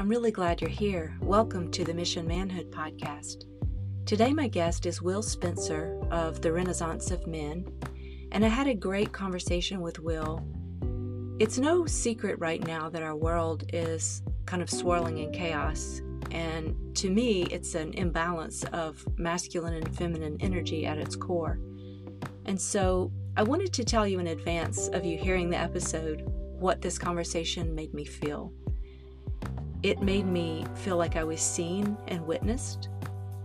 I'm really glad you're here. Welcome to the Mission Manhood podcast. Today my guest is Will Spencer of the Renaissance of Men, and I had a great conversation with Will. It's no secret right now that our world is kind of swirling in chaos, and to me it's an imbalance of masculine and feminine energy at its core. And so I wanted to tell you in advance of you hearing the episode what this conversation made me feel. It made me feel like I was seen and witnessed.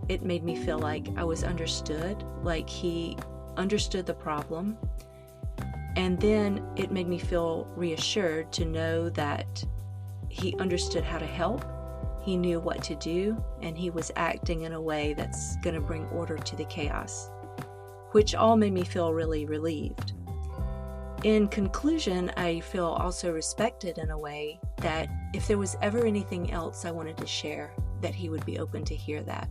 It made me feel like I was understood, like he understood the problem. And then it made me feel reassured to know that he understood how to help, he knew what to do, and he was acting in a way that's going to bring order to the chaos, which all made me feel really relieved. In conclusion, I feel also respected in a way that if there was ever anything else I wanted to share, that he would be open to hear that.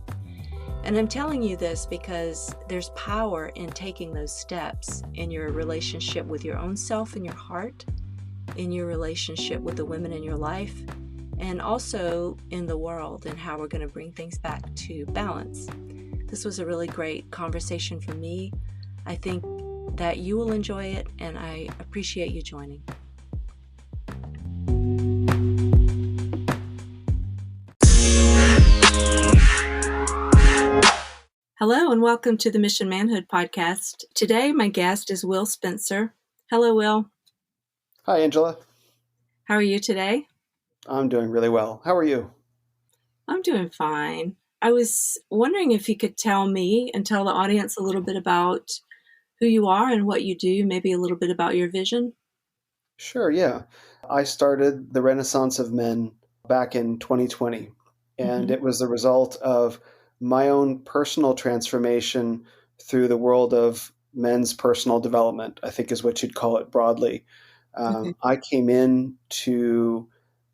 And I'm telling you this because there's power in taking those steps in your relationship with your own self and your heart, in your relationship with the women in your life, and also in the world and how we're going to bring things back to balance. This was a really great conversation for me. I think that you will enjoy it, and I appreciate you joining. Hello, and welcome to the Mission Manhood podcast. Today, my guest is Will Spencer. Hello, Will. Hi, Angela. How are you today? I'm doing really well. How are you? I'm doing fine. I was wondering if you could tell me and tell the audience a little bit about who you are and what you do, maybe a little bit about your vision. Sure, yeah. I started the Renaissance of Men back in 2020, and it was the result of my own personal transformation through the world of men's personal development, I think is what you'd call it broadly. I came into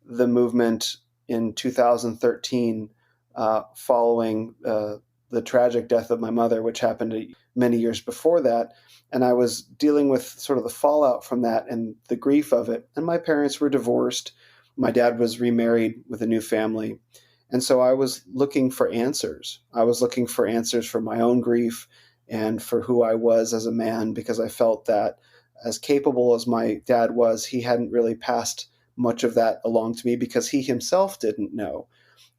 the movement in 2013 following the tragic death of my mother, which happened many years before that. And I was dealing with sort of the fallout from that and the grief of it. And my parents were divorced. My dad was remarried with a new family. And so I was looking for answers. I was looking for answers for my own grief and for who I was as a man, because I felt that as capable as my dad was, he hadn't really passed much of that along to me because he himself didn't know.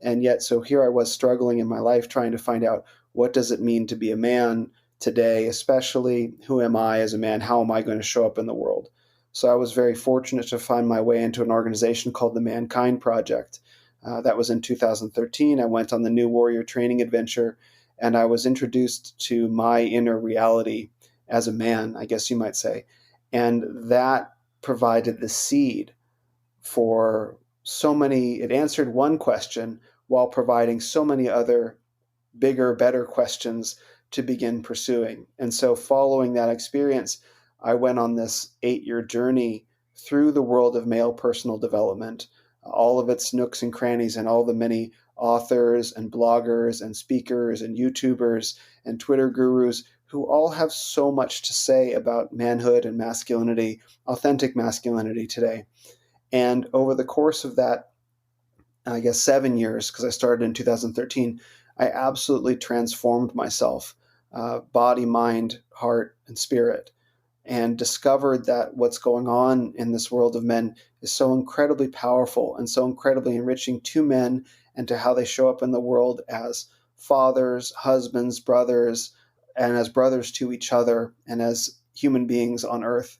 And yet, so here I was struggling in my life, trying to find out, what does it mean to be a man today, especially who am I as a man? How am I going to show up in the world? So I was very fortunate to find my way into an organization called the Mankind Project. That was in 2013. I went on the New Warrior training adventure, and I was introduced to my inner reality as a man, I guess you might say. And that provided the seed for so many. It answered one question while providing so many other bigger, better questions to begin pursuing. And so following that experience, I went on this 8-year journey through the world of male personal development, all of its nooks and crannies, and all the many authors and bloggers and speakers and YouTubers and Twitter gurus who all have so much to say about manhood and masculinity, authentic masculinity today. And over the course of that, I guess 7 years, because I started in 2013, I absolutely transformed myself, body, mind, heart, and spirit, and discovered that what's going on in this world of men is so incredibly powerful and so incredibly enriching to men and to how they show up in the world as fathers, husbands, brothers, and as brothers to each other and as human beings on earth.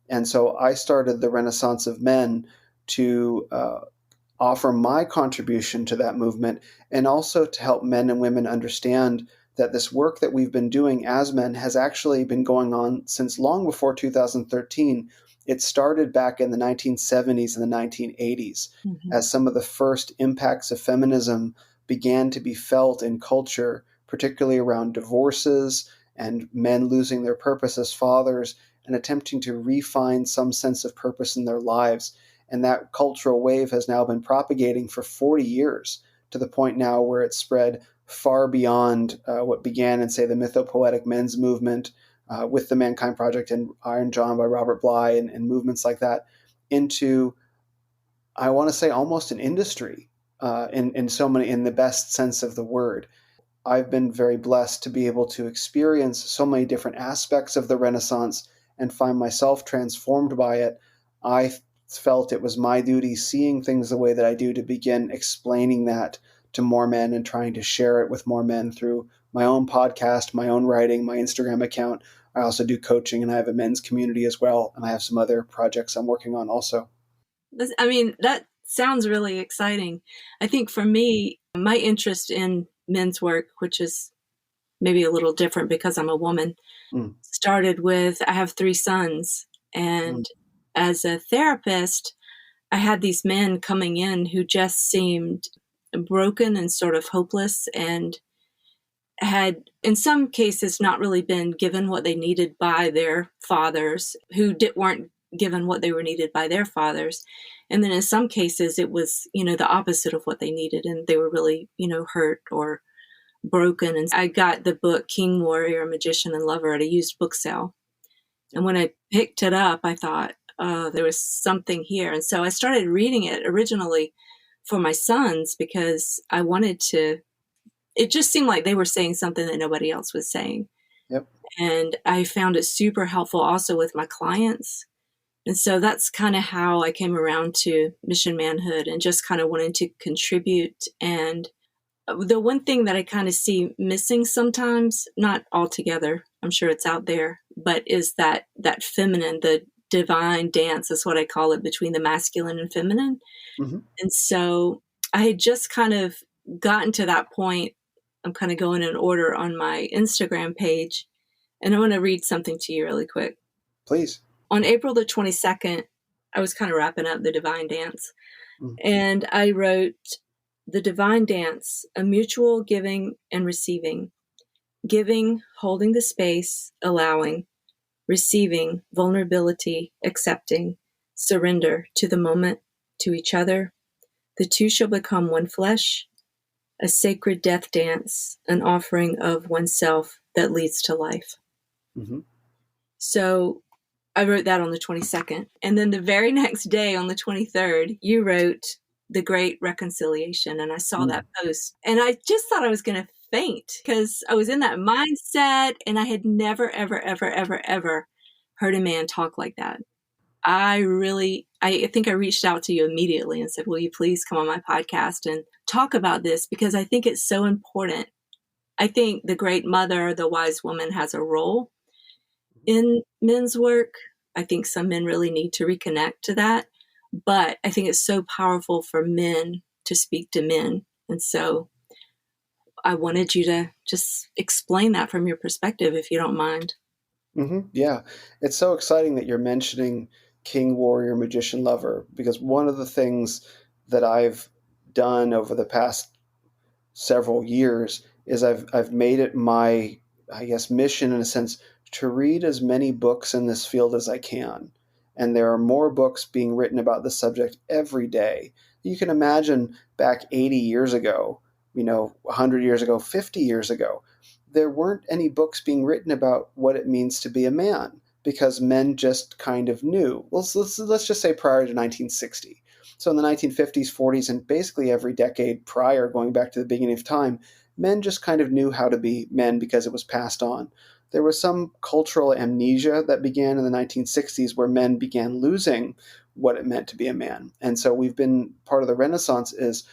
And so I started the Renaissance of Men to offer my contribution to that movement, and also to help men and women understand that this work that we've been doing as men has actually been going on since long before 2013. It started back in the 1970s and the 1980s as some of the first impacts of feminism began to be felt in culture, particularly around divorces and men losing their purpose as fathers and attempting to refine some sense of purpose in their lives. And that cultural wave has now been propagating for 40 years to the point now where it's spread far beyond what began in, say, the mythopoetic men's movement with the Mankind Project and Iron John by Robert Bly and movements like that into, I want to say, almost an industry in so many, in the best sense of the word. I've been very blessed to be able to experience so many different aspects of the Renaissance and find myself transformed by it. I felt it was my duty, seeing things the way that I do, to begin explaining that to more men and trying to share it with more men through my own podcast, my own writing, my Instagram account. I also do coaching, and I have a men's community as well. And I have some other projects I'm working on also. That sounds really exciting. I think for me, my interest in men's work, which is maybe a little different because I'm a woman, started with, I have 3 sons. And as a therapist, I had these men coming in who just seemed broken and sort of hopeless, and had, in some cases, not really been given what they needed by their fathers, who weren't given what they were needed by their fathers. And then in some cases, it was, the opposite of what they needed, and they were really, hurt or broken. And I got the book King, Warrior, Magician, and Lover at a used book sale. And when I picked it up, I thought, oh, there was something here. And so I started reading it originally for my sons because I wanted to, it just seemed like they were saying something that nobody else was saying. Yep. And I found it super helpful also with my clients. And so that's kind of how I came around to Mission Manhood, and just kind of wanted to contribute. And the one thing that I kind of see missing sometimes, not altogether, I'm sure it's out there, but is that feminine, the divine dance is what I call it, between the masculine and feminine. Mm-hmm. And so I had just kind of gotten to that point. I'm kind of going in order on my Instagram page, and I want to read something to you really quick. Please. On April the 22nd, I was kind of wrapping up the divine dance, and I wrote, "The divine dance, a mutual giving and receiving. Giving, holding the space, allowing. Receiving, vulnerability, accepting. Surrender to the moment, to each other. The two shall become one flesh. A sacred death dance, an offering of oneself that leads to life." Mm-hmm. So I wrote that on the 22nd. And then the very next day, on the 23rd, you wrote The Great Reconciliation. And I saw that post, and I just thought I was going to faint, because I was in that mindset, and I had never, ever, ever, ever, ever heard a man talk like that. I think I reached out to you immediately and said, will you please come on my podcast and talk about this? Because I think it's so important. I think the great mother, the wise woman, has a role in men's work. I think some men really need to reconnect to that. But I think it's so powerful for men to speak to men. And so I wanted you to just explain that from your perspective, if you don't mind. Mm-hmm. Yeah. It's so exciting that you're mentioning King, Warrior, Magician, Lover, because one of the things that I've done over the past several years is I've made it my, mission, in a sense, to read as many books in this field as I can. And there are more books being written about this subject every day. You can imagine back 80 years ago, 100 years ago, 50 years ago, there weren't any books being written about what it means to be a man, because men just kind of knew. Let's just say prior to 1960. So in the 1950s, 40s, and basically every decade prior, going back to the beginning of time, men just kind of knew how to be men because it was passed on. There was some cultural amnesia that began in the 1960s, where men began losing what it meant to be a man. And so we've been, part of the Renaissance is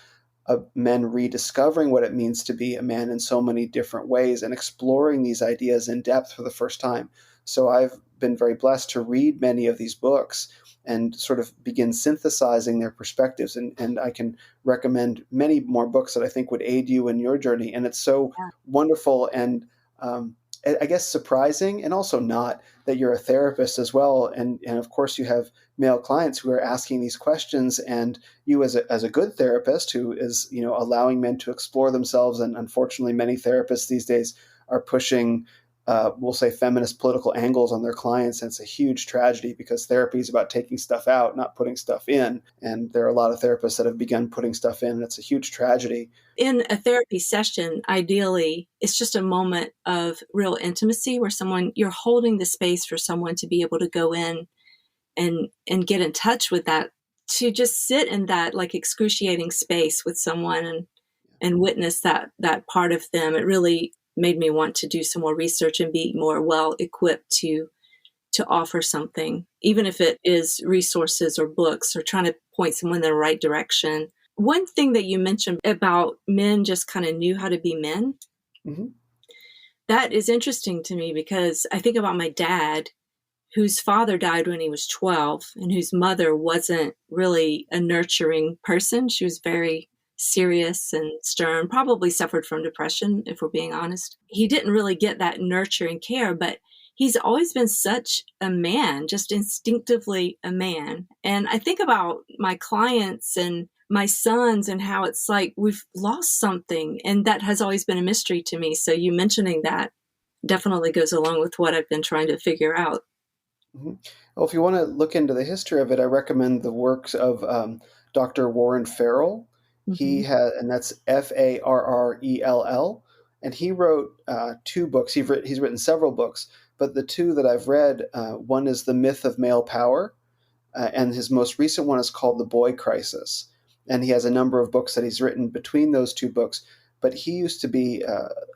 men rediscovering what it means to be a man in so many different ways and exploring these ideas in depth for the first time. So I've been very blessed to read many of these books and sort of begin synthesizing their perspectives. And I can recommend many more books that I think would aid you in your journey. And it's so wonderful and I guess surprising, and also not, that you're a therapist as well. And of course you have male clients who are asking these questions, and you as a good therapist who is, allowing men to explore themselves. And unfortunately, many therapists these days are pushing, we'll say, feminist political angles on their clients. And it's a huge tragedy, because therapy is about taking stuff out, not putting stuff in. And there are a lot of therapists that have begun putting stuff in, and it's a huge tragedy. In a therapy session, ideally, it's just a moment of real intimacy where you're holding the space for someone to be able to go in and get in touch with that to just sit in that like excruciating space with someone and witness that part of them, it really made me want to do some more research and be more well equipped to offer something, even if it is resources or books or trying to point someone in the right direction. One thing that you mentioned about men just kind of knew how to be men, Mm-hmm. that is interesting to me because I think about my dad, whose father died when he was 12 and whose mother wasn't really a nurturing person. She was very serious and stern, probably suffered from depression, if we're being honest. He didn't really get that nurturing care, but he's always been such a man, just instinctively a man. And I think about my clients and my sons and how it's like we've lost something, and that has always been a mystery to me. So you mentioning that definitely goes along with what I've been trying to figure out. Mm-hmm. Well, if you want to look into the history of it, I recommend the works of Dr. Warren Farrell. Mm-hmm. He had, and that's Farrell, and he wrote two books. He's written several books, but the two that I've read, one is The Myth of Male Power, and his most recent one is called The Boy Crisis. And he has a number of books that he's written between those two books. But he used to be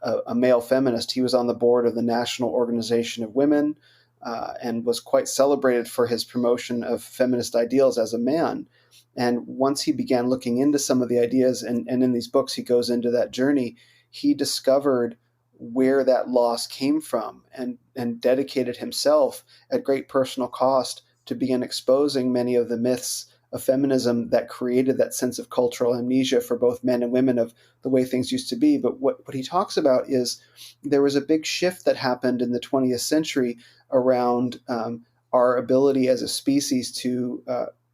a male feminist. He was on the board of the National Organization of Women, and was quite celebrated for his promotion of feminist ideals as a man. And once he began looking into some of the ideas, and in these books he goes into that journey, he discovered where that loss came from, and dedicated himself at great personal cost to begin exposing many of the myths of feminism that created that sense of cultural amnesia for both men and women of the way things used to be. But what he talks about is there was a big shift that happened in the 20th century around our ability as a species to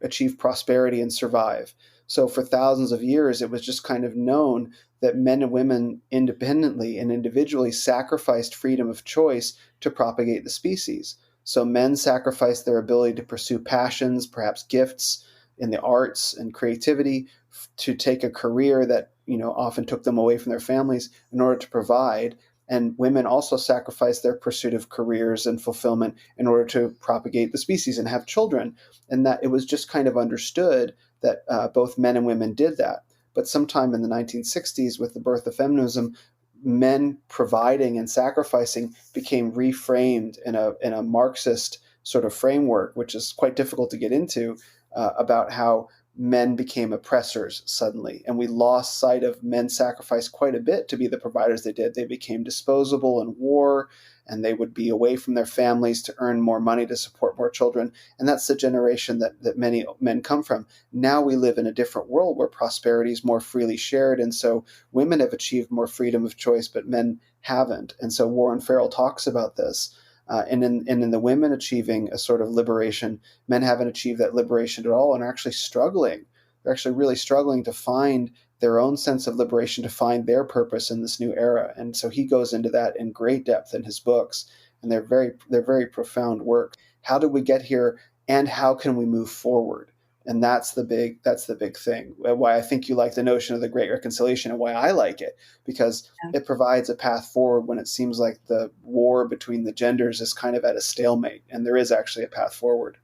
achieve prosperity and survive. So for thousands of years, it was just kind of known that men and women independently and individually sacrificed freedom of choice to propagate the species. So men sacrificed their ability to pursue passions, perhaps gifts in the arts and creativity, to take a career that often took them away from their families in order to provide. And women also sacrificed their pursuit of careers and fulfillment in order to propagate the species and have children. And that it was just kind of understood that both men and women did that. But sometime in the 1960s, with the birth of feminism, men providing and sacrificing became reframed in a Marxist sort of framework, which is quite difficult to get into, about how men became oppressors suddenly. And we lost sight of men sacrificed quite a bit to be the providers they did. They became disposable in war, and they would be away from their families to earn more money to support more children. And that's the generation that many men come from. Now we live in a different world where prosperity is more freely shared. And so women have achieved more freedom of choice, but men haven't. And so Warren Farrell talks about this. And in the women achieving a sort of liberation, men haven't achieved that liberation at all and are actually struggling. They're actually really struggling to find their own sense of liberation, to find their purpose in this new era. And so he goes into that in great depth in his books, and they're very profound work. How did we get here, and how can we move forward? And that's the big thing. Why I think you like the notion of the Great Reconciliation, and why I like it, because it provides a path forward when it seems like the war between the genders is kind of at a stalemate, and there is actually a path forward.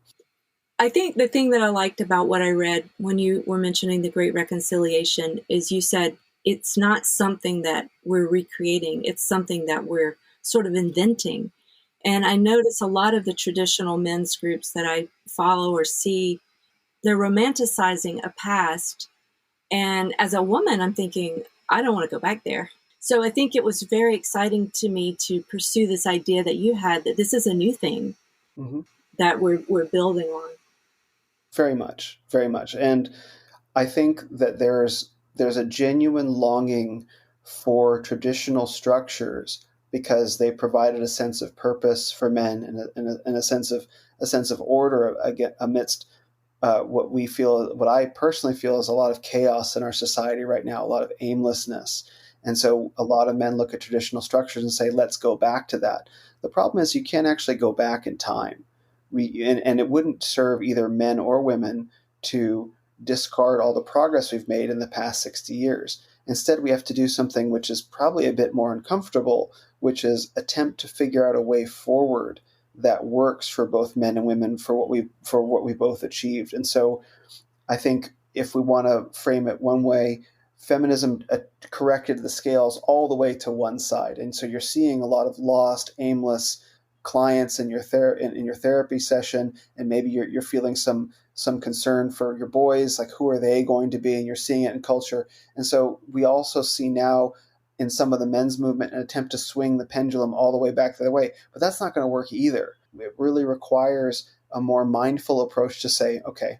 I think the thing that I liked about what I read when you were mentioning the Great Reconciliation is you said it's not something that we're recreating, it's something that we're sort of inventing. And I notice a lot of the traditional men's groups that I follow or see, they're romanticizing a past. And as a woman, I'm thinking, I don't want to go back there. So I think it was very exciting to me to pursue this idea that you had, that this is a new thing Mm-hmm. that we're building on. Very much, very much. And I think that there's a genuine longing for traditional structures because they provided a sense of purpose for men, and a sense of order amidst what I personally feel is a lot of chaos in our society right now, a lot of aimlessness. And so a lot of men look at traditional structures and say, let's go back to that. The problem is you can't actually go back in time. And it wouldn't serve either men or women to discard all the progress we've made in the past 60 years. Instead, we have to do something which is probably a bit more uncomfortable, which is attempt to figure out a way forward that works for both men and women for what we both achieved. And so I think if we want to frame it one way, feminism corrected the scales all the way to one side. And so you're seeing a lot of lost, aimless clients in your in your therapy session, and maybe you're feeling some concern for your boys, like who are they going to be, and you're seeing it in culture. And so we also see now in some of the men's movement an attempt to swing the pendulum all the way back the other way, but that's not going to work either. It really requires a more mindful approach to say, okay,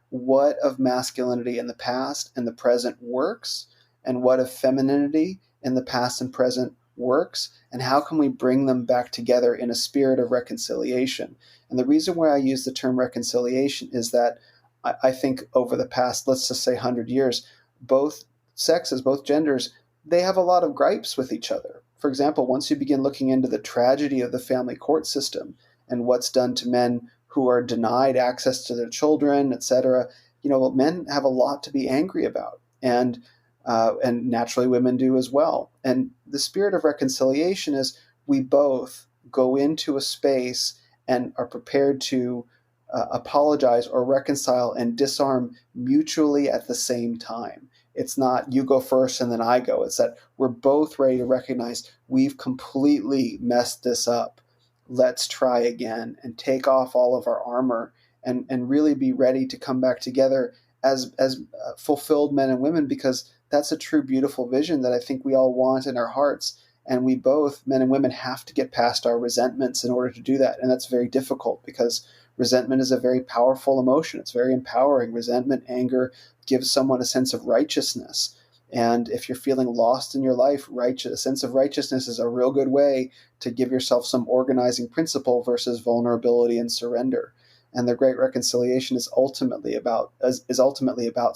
what of masculinity in the past and the present works, and what of femininity in the past and present works, and how can we bring them back together in a spirit of reconciliation? And the reason why I use the term reconciliation is that I think over the past, let's just say 100 years, both sexes, both genders, they have a lot of gripes with each other. For example, once you begin looking into the tragedy of the family court system and what's done to men who are denied access to their children, etc., men have a lot to be angry about, and naturally women do as well. And the spirit of reconciliation is we both go into a space and are prepared to apologize or reconcile and disarm mutually at the same time. It's not you go first and then I go. It's that we're both ready to recognize we've completely messed this up. Let's try again and take off all of our armor and really be ready to come back together as fulfilled men and women, because that's a true, beautiful vision that I think we all want in our hearts. And we both, men and women, have to get past our resentments in order to do that. And that's very difficult because resentment is a very powerful emotion. It's very empowering. Resentment, anger gives someone a sense of righteousness. And if you're feeling lost in your life, a sense of righteousness is a real good way to give yourself some organizing principle versus vulnerability and surrender. And the great reconciliation is ultimately about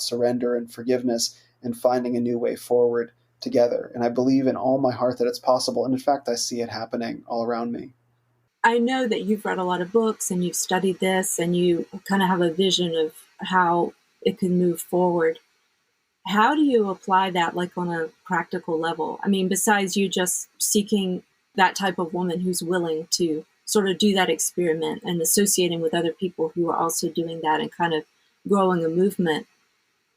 surrender and forgiveness and finding a new way forward together. And I believe in all my heart that it's possible. And in fact, I see it happening all around me. I know that you've read a lot of books and you've studied this and you kind of have a vision of how it can move forward. How do you apply that, like on a practical level? I mean, besides you just seeking that type of woman who's willing to sort of do that experiment and associating with other people who are also doing that and kind of growing a movement,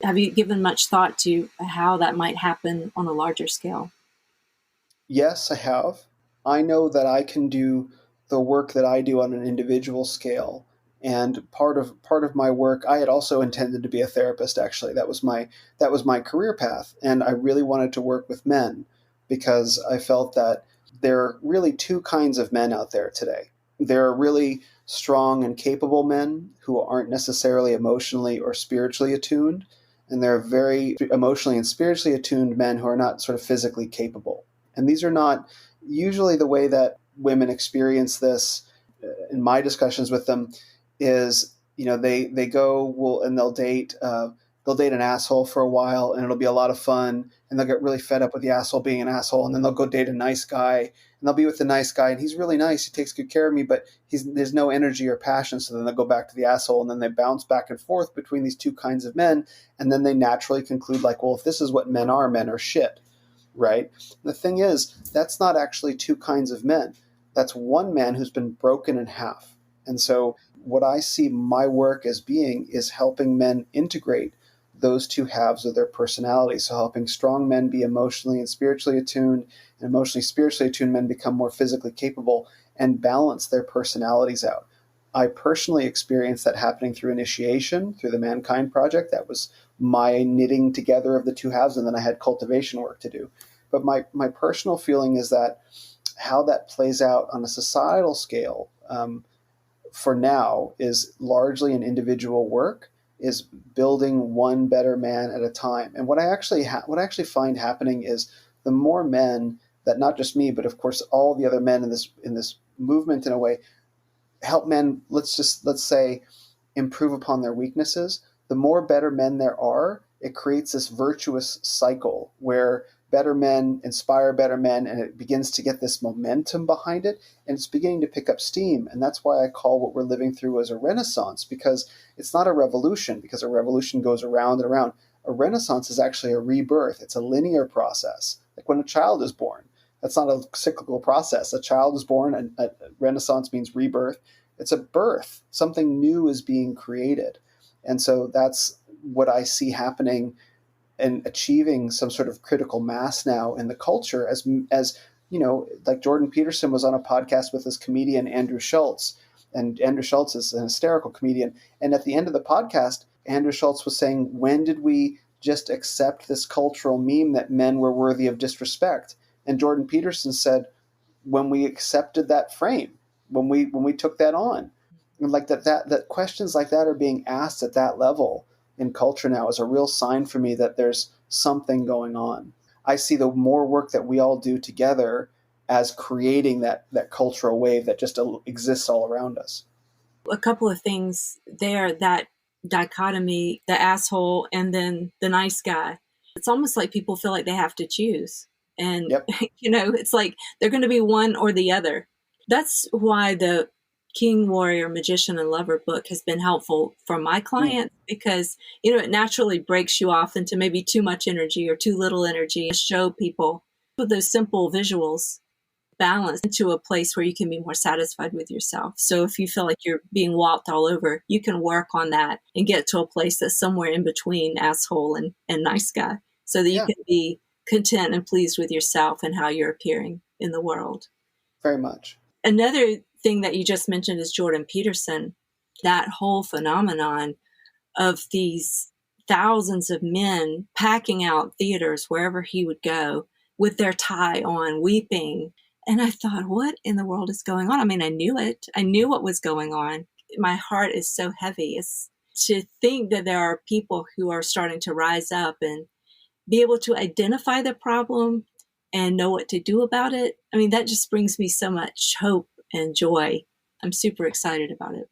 have you given much thought to how that might happen on a larger scale? Yes, I have. I know that I can do the work that I do on an individual scale. And part of my work, I had also intended to be a therapist. Actually, that was my career path, and I really wanted to work with men because I felt that there are really two kinds of men out there today. There are really strong and capable men who aren't necessarily emotionally or spiritually attuned, and there are very emotionally and spiritually attuned men who are not sort of physically capable. And these are not usually the way that women experience this in my discussions with them is, they go and they'll date an asshole for a while and it'll be a lot of fun and they'll get really fed up with the asshole being an asshole, and then they'll go date a nice guy and they'll be with the nice guy and he's really nice, he takes good care of me, but there's no energy or passion. So then they'll go back to the asshole, and then they bounce back and forth between these two kinds of men, and then they naturally conclude like, well, if this is what men are shit. Right? The thing is, that's not actually two kinds of men. That's one man who's been broken in half. And so what I see my work as being is helping men integrate those two halves of their personality. So helping strong men be emotionally and spiritually attuned, and emotionally spiritually attuned men become more physically capable and balance their personalities out. I personally experienced that happening through initiation, through the Mankind Project. That was my knitting together of the two halves, and then I had cultivation work to do. But my personal feeling is that how that plays out on a societal scale for now is largely an individual work, is building one better man at a time. And what I actually find happening is the more men that, not just me, but of course all the other men in this movement in a way, help men, let's say, improve upon their weaknesses. The more better men there are, it creates this virtuous cycle where better men inspire better men, and it begins to get this momentum behind it, and it's beginning to pick up steam. And that's why I call what we're living through as a renaissance, because it's not a revolution, because a revolution goes around and around. A renaissance is actually a rebirth. It's a linear process, like when a child is born. That's not a cyclical process. A child is born, and a renaissance means rebirth. It's a birth. Something new is being created. And so that's what I see happening and achieving some sort of critical mass now in the culture as like Jordan Peterson was on a podcast with this comedian, Andrew Schultz, and Andrew Schultz is an hysterical comedian. And at the end of the podcast, Andrew Schultz was saying, when did we just accept this cultural meme that men were worthy of disrespect? And Jordan Peterson said, when we accepted that frame, when we took that on. And like that questions like that are being asked at that level in culture now is a real sign for me that there's something going on. I see the more work that we all do together as creating that cultural wave that just exists all around us. A couple of things there, that dichotomy, the asshole and then the nice guy. It's almost like people feel like they have to choose. And, Yep. It's like they're going to be one or the other. That's why the King, Warrior, Magician, and Lover book has been helpful for my clients because, it naturally breaks you off into maybe too much energy or too little energy. Show people with those simple visuals balance into a place where you can be more satisfied with yourself. So if you feel like you're being walked all over, you can work on that and get to a place that's somewhere in between asshole and nice guy so that you can be content and pleased with yourself and how you're appearing in the world. Very much. Another thing that you just mentioned is Jordan Peterson, that whole phenomenon of these thousands of men packing out theaters wherever he would go with their tie on, weeping. And I thought, what in the world is going on? I mean, I knew it. I knew what was going on. My heart is so heavy. It's to think that there are people who are starting to rise up and be able to identify the problem and know what to do about it. I mean, that just brings me so much hope and joy. I'm super excited about it.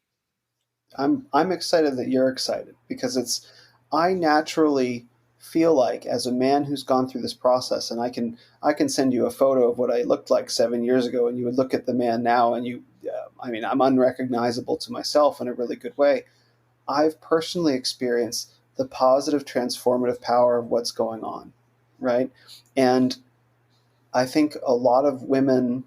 I'm excited that you're excited because I naturally feel like, as a man who's gone through this process, and I can send you a photo of what I looked like 7 years ago, and you would look at the man now, and I'm unrecognizable to myself in a really good way. I've personally experienced the positive transformative power of what's going on, right? And I think a lot of women,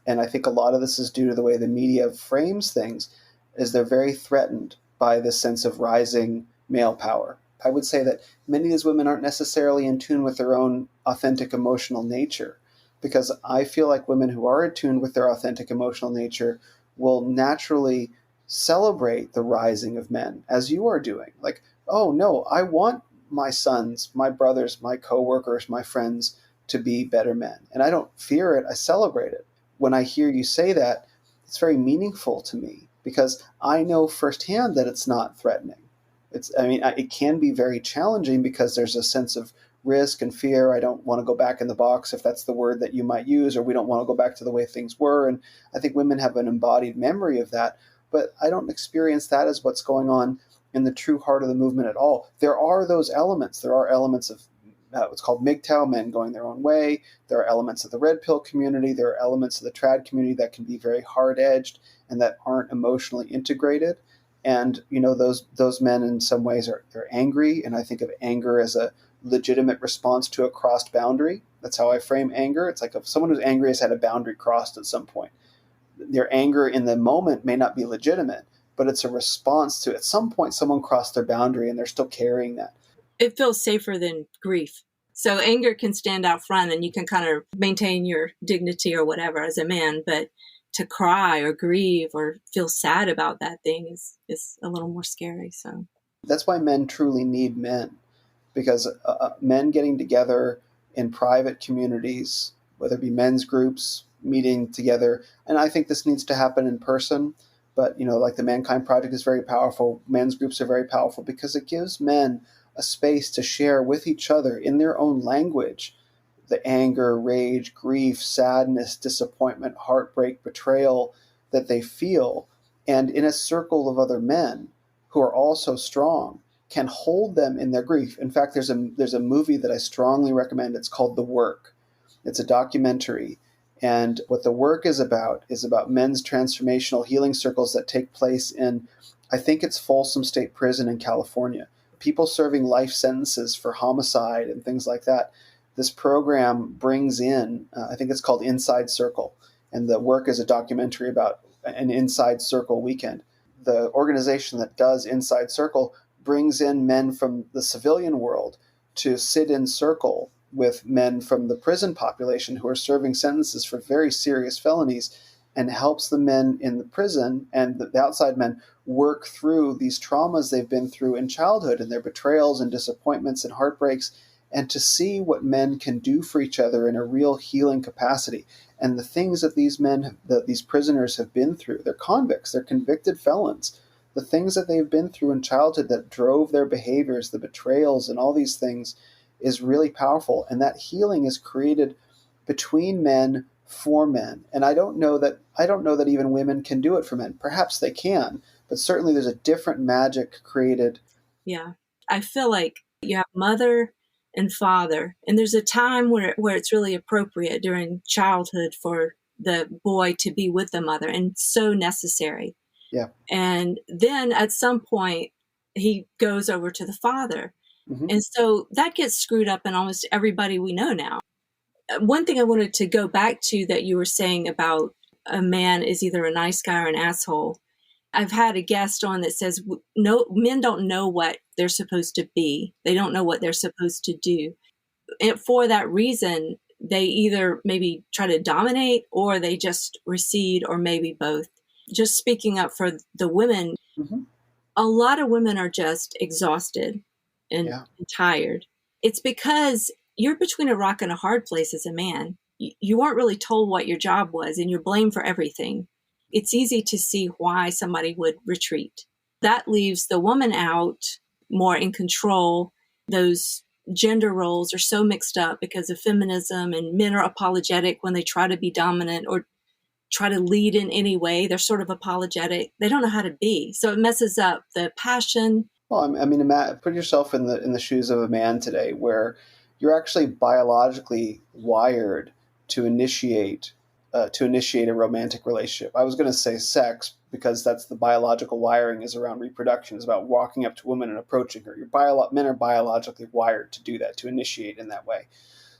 and I think a lot of this is due to the way the media frames things, is they're very threatened by this sense of rising male power. I would say that many of these women aren't necessarily in tune with their own authentic emotional nature, because I feel like women who are attuned with their authentic emotional nature will naturally celebrate the rising of men, as you are doing. Like, oh no, I want my sons, my brothers, my coworkers, my friends to be better men. And I don't fear it, I celebrate it. When I hear you say that, it's very meaningful to me because I know firsthand that it's not threatening. It can be very challenging because there's a sense of risk and fear. I don't want to go back in the box, if that's the word that you might use, or we don't want to go back to the way things were. And I think women have an embodied memory of that, but I don't experience that as what's going on in the true heart of the movement at all. There are those elements. There are elements of what's called MGTOW, men going their own way. There are elements of the red pill community. There are elements of the trad community that can be very hard-edged and that aren't emotionally integrated. And those men in some ways they're angry, and I think of anger as a legitimate response to a crossed boundary. That's how I frame anger. It's like if someone who's angry has had a boundary crossed at some point. Their anger in the moment may not be legitimate, but it's a response to at some point someone crossed their boundary and they're still carrying that. It feels safer than grief. So anger can stand out front and you can kind of maintain your dignity or whatever as a man, but to cry or grieve or feel sad about that thing is a little more scary. So that's why men truly need men, because men getting together in private communities, whether it be men's groups, meeting together, and I think this needs to happen in person, but like the Mankind Project is very powerful. Men's groups are very powerful because it gives men a space to share with each other in their own language the anger, rage, grief, sadness, disappointment, heartbreak, betrayal that they feel, and in a circle of other men who are also strong can hold them in their grief. In fact, there's a movie that I strongly recommend. It's called The Work. It's a documentary, and what The Work is about men's transformational healing circles that take place in, I think it's Folsom State Prison in California. People serving life sentences for homicide and things like that. This program brings in, I think it's called Inside Circle, and The Work is a documentary about an Inside Circle weekend. The organization that does Inside Circle brings in men from the civilian world to sit in circle with men from the prison population who are serving sentences for very serious felonies, and helps the men in the prison and the outside men work through these traumas they've been through in childhood and their betrayals and disappointments and heartbreaks, and to see what men can do for each other in a real healing capacity. And the things that these men, that these prisoners have been through, they're convicts, they're convicted felons. The things that they've been through in childhood that drove their behaviors, the betrayals and all these things, is really powerful. And that healing is created between men for men. And I don't know that even women can do it for men. Perhaps they can, but certainly there's a different magic created. Yeah. I feel like you have mother and father, and there's a time where it's really appropriate during childhood for the boy to be with the mother, and so necessary. Yeah. And then at some point he goes over to the father. Mm-hmm. And so that gets screwed up in almost everybody we know now. One thing I wanted to go back to that you were saying about a man is either a nice guy or an asshole. I've had a guest on that says, no, men don't know what they're supposed to be. They don't know what they're supposed to do. And for that reason, they either maybe try to dominate or they just recede, or maybe both. Just speaking up for the women, Mm-hmm. a lot of women are just exhausted and tired. It's because you're between a rock and a hard place as a man. You weren't really told what your job was, and you're blamed for everything. It's easy to see why somebody would retreat. That leaves the woman out, more in control. Those gender roles are so mixed up because of feminism, and men are apologetic when they try to be dominant or try to lead in any way. They're sort of apologetic. They don't know how to be. So it messes up the passion. Well, I mean, put yourself in the shoes of a man today, where you're actually biologically wired to initiate a romantic relationship. I was going to say sex because that's the biological wiring is around reproduction. It's about walking up to a woman and approaching her. Men are biologically wired to do that, to initiate in that way.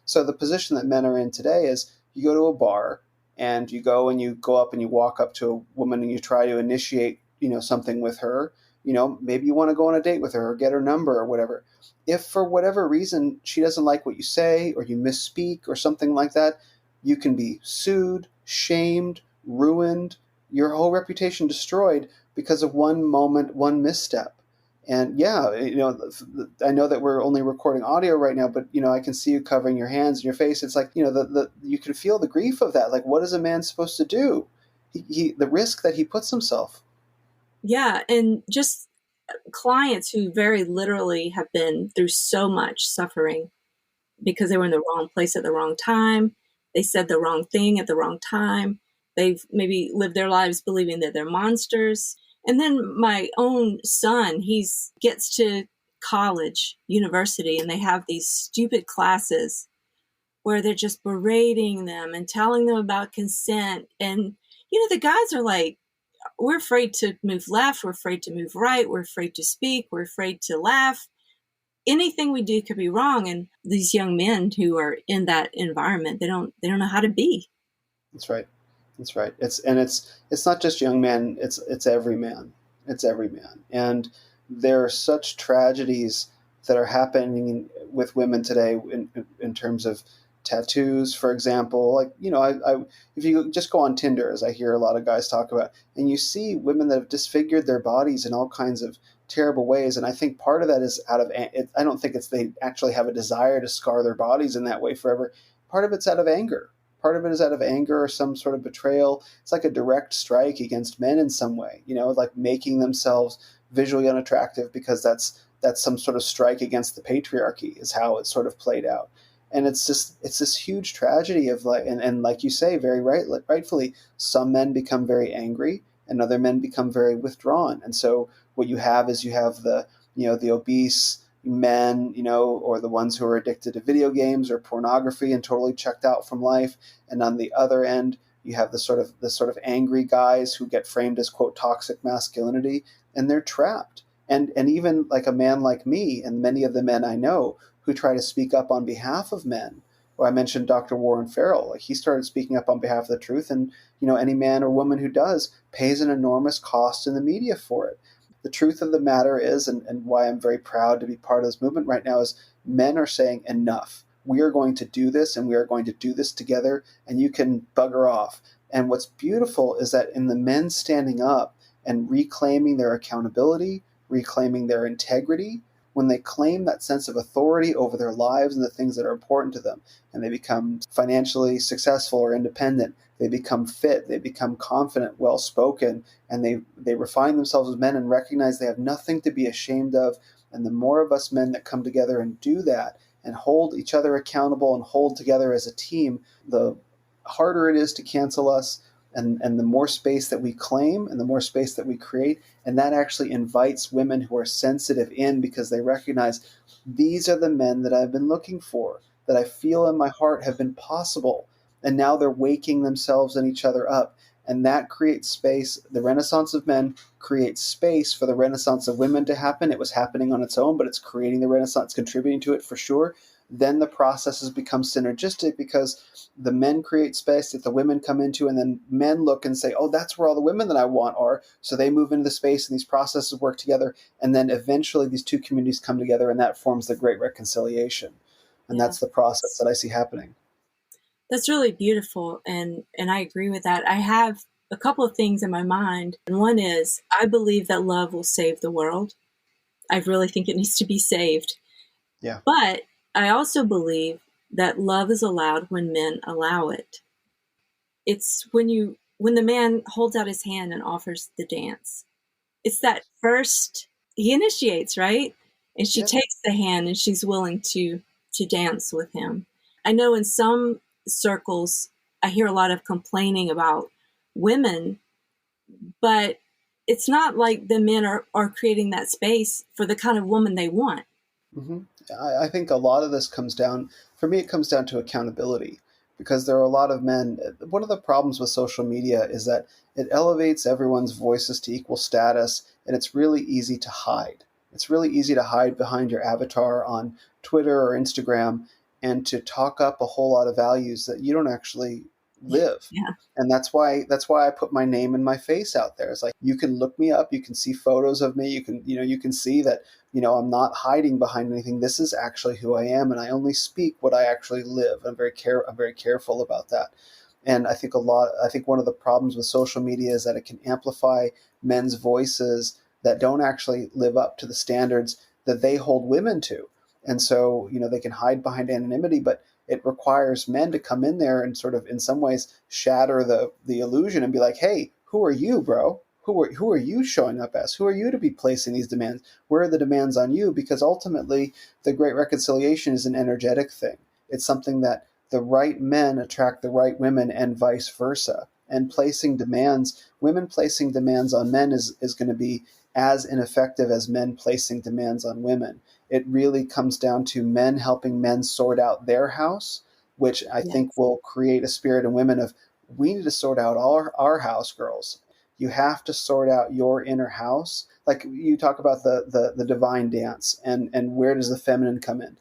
So the position that men are in today is you go to a bar and you go up and you walk up to a woman and you try to initiate, something with her. Maybe you want to go on a date with her or get her number or whatever. If for whatever reason she doesn't like what you say or you misspeak or something like that, you can be sued, shamed, ruined, your whole reputation destroyed because of one moment, one misstep. And I know that we're only recording audio right now, but I can see you covering your hands and your face. It's like, you can feel the grief of that. Like, what is a man supposed to do? The risk that he puts himself. Yeah, and just clients who very literally have been through so much suffering because they were in the wrong place at the wrong time. They said the wrong thing at the wrong time. They've maybe lived their lives believing that they're monsters. And then my own son, he gets to college, university, and they have these stupid classes where they're just berating them and telling them about consent. And, the guys are like, we're afraid to move left. We're afraid to move right. We're afraid to speak. We're afraid to laugh. Anything we do could be wrong. And these young men who are in that environment, they don't know how to be. That's right. It's not just young men. It's every man. It's every man. And there are such tragedies that are happening with women today in terms of tattoos, for example. Like, if you just go on Tinder, as I hear a lot of guys talk about, and you see women that have disfigured their bodies in all kinds of terrible ways. And I think part of that is I don't think it's they actually have a desire to scar their bodies in that way forever. Part of it's out of anger. Part of it is out of anger or some sort of betrayal. It's like a direct strike against men in some way, like making themselves visually unattractive because that's some sort of strike against the patriarchy is how it's sort of played out. And it's this huge tragedy of and like you say, very rightfully, some men become very angry and other men become very withdrawn. And so what you have is the obese men, or the ones who are addicted to video games or pornography and totally checked out from life. And on the other end, you have the sort of angry guys who get framed as, quote, toxic masculinity, and they're trapped. And even like a man like me and many of the men I know who try to speak up on behalf of men. Or I mentioned Dr. Warren Farrell. Like, he started speaking up on behalf of the truth, and any man or woman who does pays an enormous cost in the media for it. the truth of the matter is, and why I'm very proud to be part of this movement right now, is men are saying enough. We are going to do this, and we are going to do this together, and you can bugger off. And what's beautiful is that in the men standing up and reclaiming their accountability, reclaiming their integrity, when they claim that sense of authority over their lives and the things that are important to them, and they become financially successful or independent, they become fit, they become confident, well-spoken, and they refine themselves as men and recognize they have nothing to be ashamed of. And the more of us men that come together and do that and hold each other accountable and hold together as a team, the harder it is to cancel us, and the more space that we claim and the more space that we create. And that actually invites women who are sensitive in, because they recognize these are the men that I've been looking for, that I feel in my heart have been possible. And now they're waking themselves and each other up. And that creates space. The Renaissance of men creates space for the Renaissance of women to happen. It was happening on its own, but it's creating the Renaissance, contributing to it for sure. Then the processes become synergistic, because the men create space that the women come into, and then men look and say, oh, that's where all the women that I want are. So they move into the space, and these processes work together. And then eventually these two communities come together, and that forms the great reconciliation. And Yeah. that's the process that I see happening. That's really beautiful, and I agree with that. I have a couple of things in my mind. And one is, I believe that love will save the world. I really think it needs to be saved. Yeah. But I also believe that love is allowed when men allow it. It's when the man holds out his hand and offers the dance. It's that first, he initiates, right? And she Yeah. takes the hand and she's willing to dance with him. I know in some circles I hear a lot of complaining about women, but it's not like the men are creating that space for the kind of woman they want. Mm-hmm. I think a lot of this comes down, for me, it comes down to accountability, because there are a lot of men. One of the problems with social media is that it elevates everyone's voices to equal status, and it's really easy to hide. It's really easy to hide behind your avatar on Twitter or Instagram and to talk up a whole lot of values that you don't actually live. Yeah. And that's why I put my name and my face out there. It's like, you can look me up, you can see photos of me, you can see that I'm not hiding behind anything. This is actually who I am, and I only speak what I actually live. I'm very careful about that. And I think one of the problems with social media is that it can amplify men's voices that don't actually live up to the standards that they hold women to. And so, they can hide behind anonymity, but it requires men to come in there and sort of, in some ways, shatter the illusion and be like, hey, who are you, bro? Who are you showing up as? Who are you to be placing these demands? Where are the demands on you? Because ultimately, the great reconciliation is an energetic thing. It's something that the right men attract the right women, and vice versa. And women placing demands on men is going to be as ineffective as men placing demands on women. It really comes down to men helping men sort out their house, which I think will create a spirit in women of, we need to sort out our house, girls. You have to sort out your inner house. Like you talk about the divine dance, and where does the feminine come in?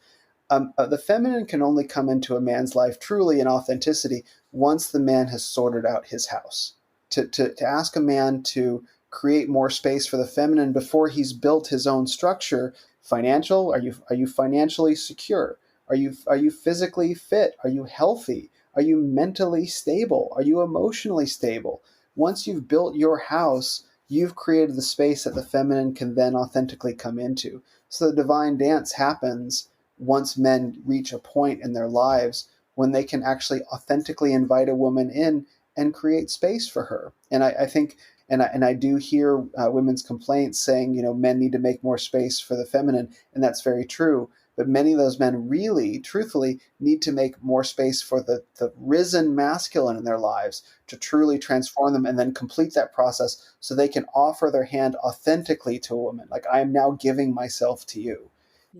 The feminine can only come into a man's life truly in authenticity once the man has sorted out his house. To ask a man to create more space for the feminine before he's built his own structure, financial, are you financially secure? Are you physically fit? Are you healthy? Are you mentally stable? Are you emotionally stable? Once you've built your house, you've created the space that the feminine can then authentically come into. So the divine dance happens once men reach a point in their lives when they can actually authentically invite a woman in and create space for her. And I think, and I do hear women's complaints saying, men need to make more space for the feminine, and that's very true. But many of those men really, truthfully, need to make more space for the risen masculine in their lives to truly transform them and then complete that process so they can offer their hand authentically to a woman. Like, I am now giving myself to you.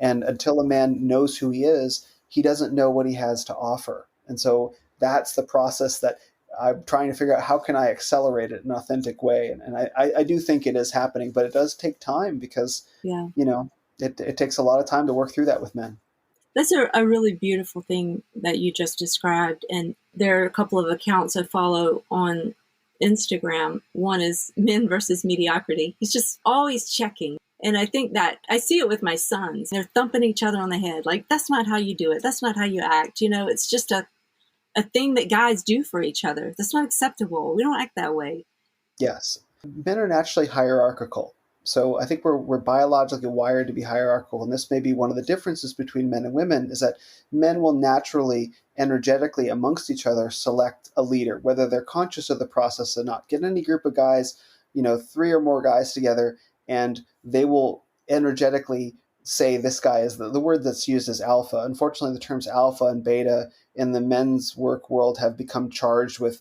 And until a man knows who he is, he doesn't know what he has to offer. And so that's the process that I'm trying to figure out, how can I accelerate it in an authentic way. And I do think it is happening, but it does take time because, it takes a lot of time to work through that with men. That's a really beautiful thing that you just described. And there are a couple of accounts I follow on Instagram. One is Men versus Mediocrity. He's just always checking. And I think that I see it with my sons. They're thumping each other on the head. Like, that's not how you do it. That's not how you act. It's just a thing that guys do for each other. That's not acceptable. We don't act that way. Yes. Men are naturally hierarchical. So I think we're biologically wired to be hierarchical. And this may be one of the differences between men and women, is that men will naturally, energetically amongst each other, select a leader, whether they're conscious of the process or not. Get any group of guys, 3 or more guys together, and they will energetically say this guy is the word that's used is alpha. Unfortunately, the terms alpha and beta in the men's work world have become charged with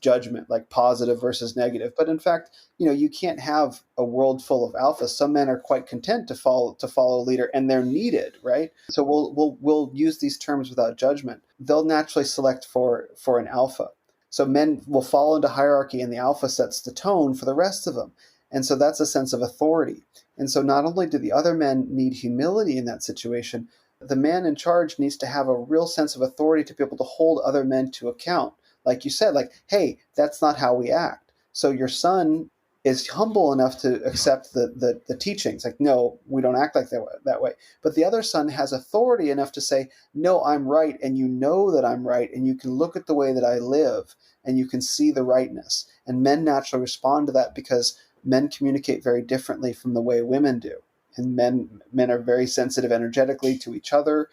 judgment, like positive versus negative. But in fact, you can't have a world full of alphas. Some men are quite content to follow a leader, and they're needed, right? So we'll use these terms without judgment. They'll naturally select for an alpha. So men will fall into hierarchy, and the alpha sets the tone for the rest of them. And so that's a sense of authority. And so not only do the other men need humility in that situation, the man in charge needs to have a real sense of authority to be able to hold other men to account. Like you said, like, hey, that's not how we act. So your son is humble enough to accept the teachings. Like, no, we don't act like that way. But the other son has authority enough to say, no, I'm right, and you know that I'm right, and you can look at the way that I live, and you can see the rightness. And men naturally respond to that because men communicate very differently from the way women do. And men are very sensitive energetically to each other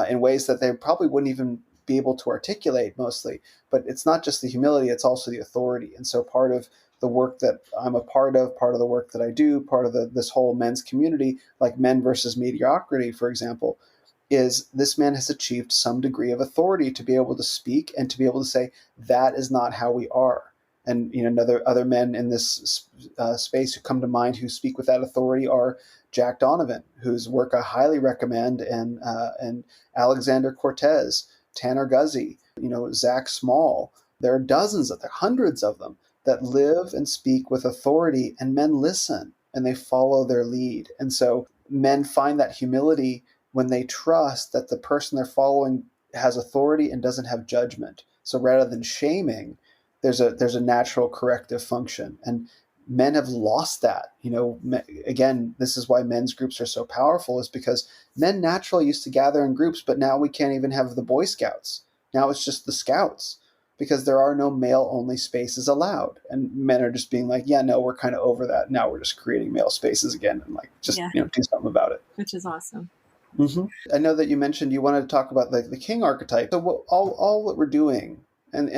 in ways that they probably wouldn't even be able to articulate mostly. But it's not just the humility, it's also the authority. And so part of the work that I'm a part of the work that I do, part of this whole men's community, like Men versus Mediocrity, for example, is this man has achieved some degree of authority to be able to speak and to be able to say, that is not how we are. And other men in this space who come to mind who speak with that authority are Jack Donovan, whose work I highly recommend, and Alexander Cortez, Tanner Guzzi, Zach Small. There are hundreds of them that live and speak with authority, and men listen and they follow their lead. And so men find that humility when they trust that the person they're following has authority and doesn't have judgment. So rather than shaming, there's a natural corrective function. And men have lost that. Again, this is why men's groups are so powerful, is because men naturally used to gather in groups, but now we can't even have the Boy Scouts. Now it's just the Scouts, because there are no male-only spaces allowed. And men are just being like, yeah, no, we're kind of over that. Now we're just creating male spaces again, and do something about it. Which is awesome. Mm-hmm. I know that you mentioned you wanted to talk about the king archetype. So all that we're doing, and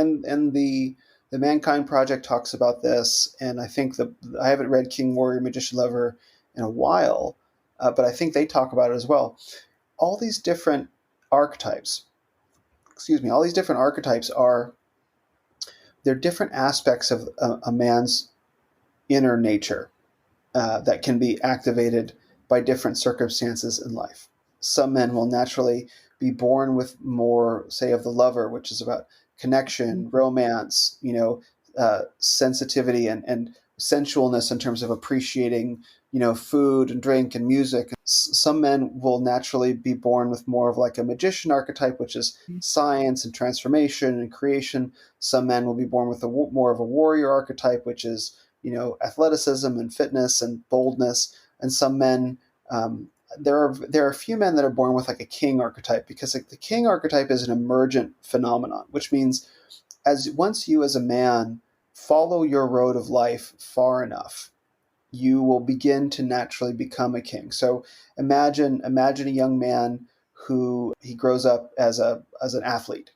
the Mankind Project talks about this, and I think I haven't read King, Warrior, Magician, Lover in a while, but I think they talk about it as well. All these different archetypes, they're different aspects of a man's inner nature that can be activated by different circumstances in life. Some men will naturally be born with more, say, of the lover, which is about connection, romance, sensitivity and sensualness in terms of appreciating, food and drink and music. Some men will naturally be born with more of like a magician archetype, which is science and transformation and creation. Some men will be born with more of a warrior archetype, which is, athleticism and fitness and boldness. And some men, there are a few men that are born with like a king archetype, because the king archetype is an emergent phenomenon, which means once you as a man follow your road of life far enough, you will begin to naturally become a king. So imagine a young man who he grows up as an athlete,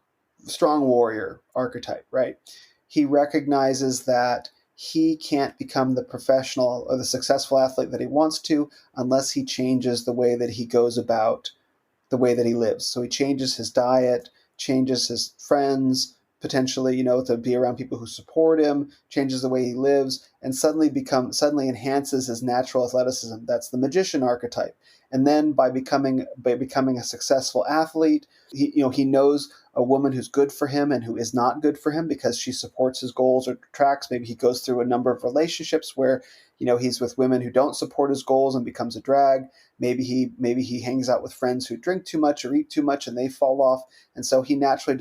strong warrior archetype, right? He recognizes that he can't become the professional or the successful athlete that he wants to unless he changes the way that he goes about the way that he lives. So he changes his diet, changes his friends, potentially, to be around people who support him, changes the way he lives, and suddenly enhances his natural athleticism. That's the magician archetype. And then by becoming a successful athlete, he knows, a woman who's good for him and who is not good for him because she supports his goals or tracks. Maybe he goes through a number of relationships where, he's with women who don't support his goals and becomes a drag. Maybe he hangs out with friends who drink too much or eat too much and they fall off. And so he naturally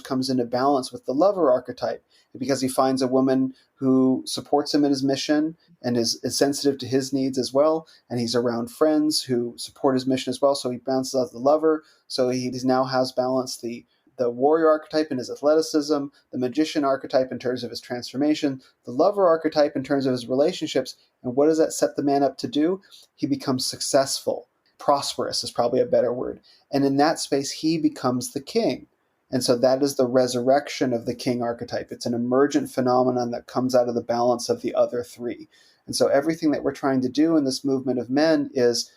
comes into balance with the lover archetype because he finds a woman who supports him in his mission and is sensitive to his needs as well. And he's around friends who support his mission as well. So he balances out the lover. So he now has balanced the warrior archetype in his athleticism, the magician archetype in terms of his transformation, the lover archetype in terms of his relationships. And what does that set the man up to do? He becomes successful. Prosperous is probably a better word. And in that space, he becomes the king. And so that is the resurrection of the king archetype. It's an emergent phenomenon that comes out of the balance of the other three. And so everything that we're trying to do in this movement of men is,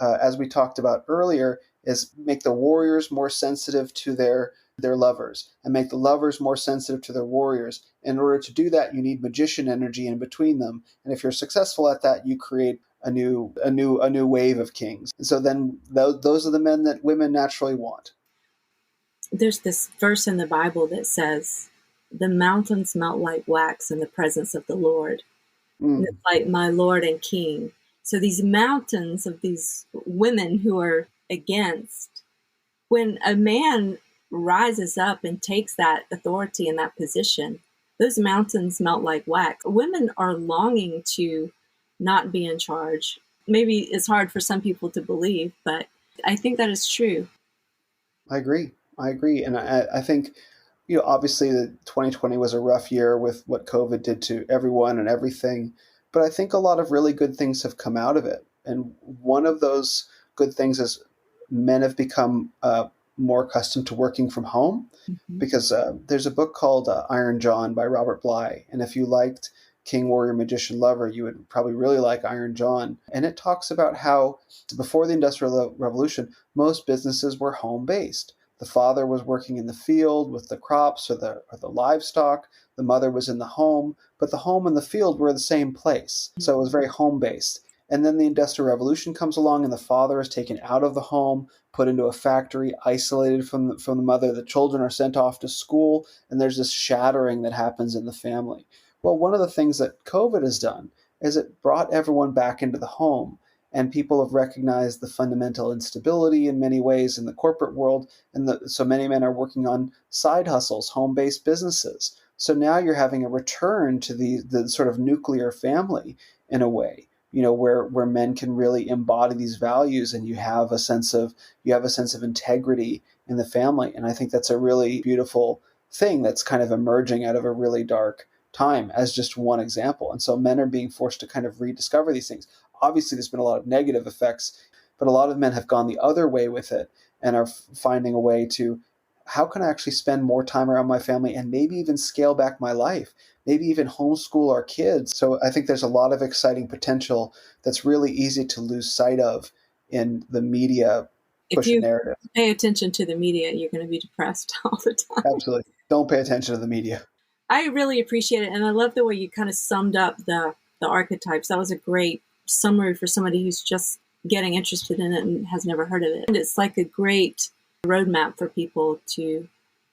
as we talked about earlier, is make the warriors more sensitive to their lovers and make the lovers more sensitive to their warriors. In order to do that, you need magician energy in between them. And if you're successful at that, you create a new wave of kings. And so then those are the men that women naturally want. There's this verse in the Bible that says, the mountains melt like wax in the presence of the Lord. And it's like my Lord and King. So these mountains of these women who are against, when a man rises up and takes that authority and that position, those mountains melt like wax. Women are longing to not be in charge. Maybe it's hard for some people to believe, but I think that is true. I agree. And I think, obviously the 2020 was a rough year with what COVID did to everyone and everything. But I think a lot of really good things have come out of it. And one of those good things is men have become more accustomed to working from home, because there's a book called Iron John by Robert Bly. And if you liked King, Warrior, Magician, Lover, you would probably really like Iron John. And it talks about how before the Industrial Revolution, most businesses were home-based. The father was working in the field with the crops or the livestock. The mother was in the home, but the home and the field were the same place. So it was very home-based. And then the Industrial Revolution comes along and the father is taken out of the home, put into a factory, isolated from the mother. The children are sent off to school, and there's this shattering that happens in the family. Well, one of the things that COVID has done is it brought everyone back into the home, and people have recognized the fundamental instability in many ways in the corporate world, and so many men are working on side hustles, home-based businesses. So now you're having a return to the sort of nuclear family in a way, where men can really embody these values, and you have a sense of integrity in the family. And I think that's a really beautiful thing that's kind of emerging out of a really dark time, as just one example. And so men are being forced to kind of rediscover these things. Obviously, there's been a lot of negative effects, but a lot of men have gone the other way with it and are finding a way to, how can I actually spend more time around my family and maybe even scale back my life, maybe even homeschool our kids. So I think there's a lot of exciting potential that's really easy to lose sight of in the media push narrative. If you pay attention to the media, you're going to be depressed all the time. Absolutely. Don't pay attention to the media. I really appreciate it. And I love the way you kind of summed up the archetypes. That was a great summary for somebody who's just getting interested in it and has never heard of it. And it's like a great roadmap for people to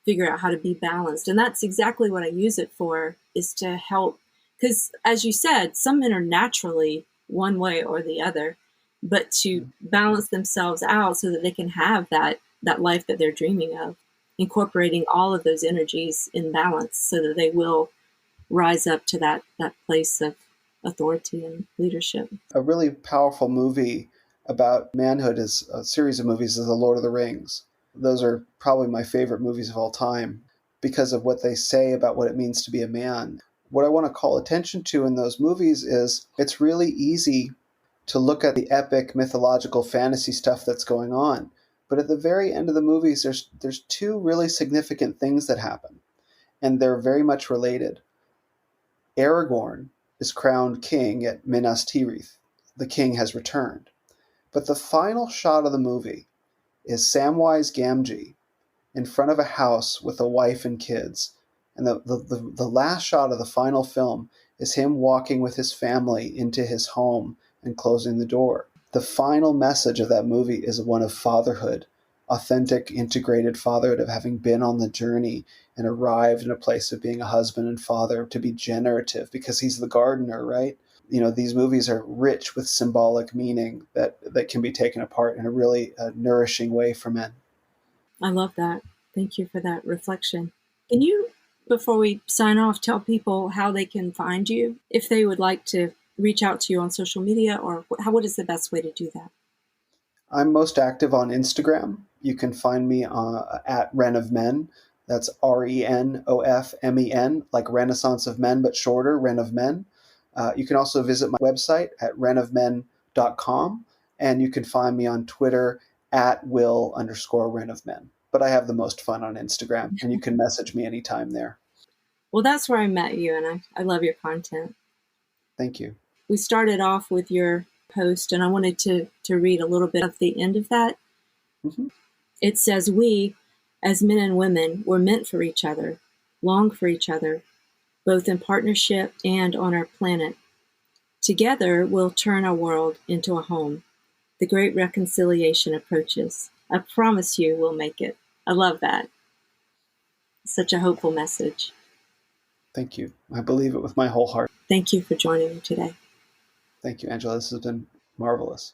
figure out how to be balanced. And that's exactly what I use it for, is to help. Because as you said, some men are naturally one way or the other, but to balance themselves out so that they can have that life that they're dreaming of, incorporating all of those energies in balance so that they will rise up to that place of authority and leadership. A really powerful movie about manhood is a series of movies is The Lord of the Rings. Those are probably my favorite movies of all time because of what they say about what it means to be a man. What I want to call attention to in those movies is it's really easy to look at the epic mythological fantasy stuff that's going on. But at the very end of the movies, there's two really significant things that happen, and they're very much related. Aragorn is crowned king at Minas Tirith. The king has returned. But the final shot of the movie is Samwise Gamgee in front of a house with a wife and kids. And the last shot of the final film is him walking with his family into his home and closing the door. The final message of that movie is one of fatherhood, authentic, integrated fatherhood, of having been on the journey and arrived in a place of being a husband and father, to be generative because he's the gardener, right? These movies are rich with symbolic meaning that can be taken apart in a really nourishing way for men. I love that. Thank you for that reflection. Can you, before we sign off, tell people how they can find you if they would like to reach out to you on social media, or what is the best way to do that? I'm most active on Instagram. You can find me at Ren of Men. That's RENOFMEN, like Renaissance of Men, but shorter, Ren of Men. You can also visit my website at renofmen.com, and you can find me on Twitter at Will_Ren of Men. But I have the most fun on Instagram, and you can message me anytime there. Well, that's where I met you, and I love your content. Thank you. We started off with your post, and I wanted to read a little bit of the end of that. Mm-hmm. It says, "We, as men and women, were meant for each other, long for each other, both in partnership and on our planet. Together, we'll turn our world into a home. The great reconciliation approaches. I promise you we'll make it." I love that. Such a hopeful message. Thank you. I believe it with my whole heart. Thank you for joining me today. Thank you, Angela. This has been marvelous.